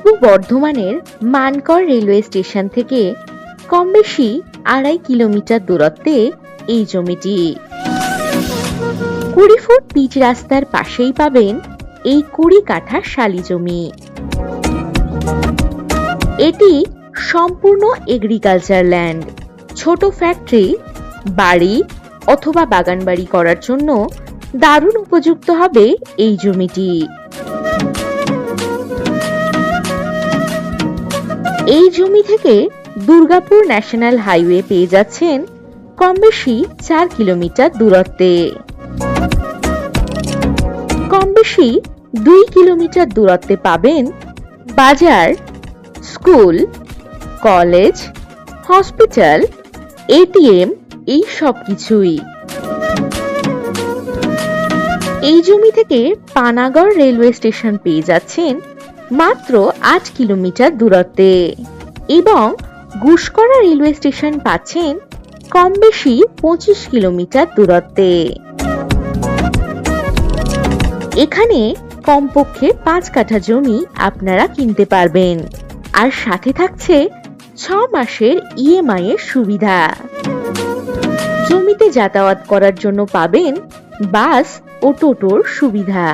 পূর্ব বর্ধমানের Mankar railway station থেকে কম বেশি 2.5 কিলোমিটার দূরত্বে এই জমিটি। 20 ফুট পিচ রাস্তার পাশেই পাবেন এই 20 কাঠা শালি জমি। এটি সম্পূর্ণ এগ্রিকালচার ল্যান্ড। ছোট ফ্যাক্টরি, বাড়ি অথবা বাগান বাড়ি করার জন্য দারুণ উপযুক্ত হবে এই জমিটি। এই জমি থেকে দুর্গাপুর ন্যাশনাল হাইওয়ে পেয়ে যাচ্ছেন কম বেশি 4 কিলোমিটার দূরত্বে। কম বেশি 2 কিলোমিটার দূরত্বে পাবেন বাজার, স্কুল, কলেজ, হসপিটাল, এটিএম, এই সব কিছুই। এই জমি থেকে পানাগড় রেলওয়ে স্টেশন পেয়ে যাচ্ছেন মাত্র 8 কিলোমিটার দূরত্বে এবং গুসকরা রেলওয়ে স্টেশন পাচ্ছেন কম বেশি 25 কিলোমিটার দূরত্বে। এখানে কমপক্ষে 5 কাঠা জমি আপনারা কিনতে পারবেন, আর সাথে থাকছে 6 মাসের ইএমআই এর সুবিধা। জমিতে যাতায়াত করার জন্য পাবেন বাস ও টোটোর সুবিধা।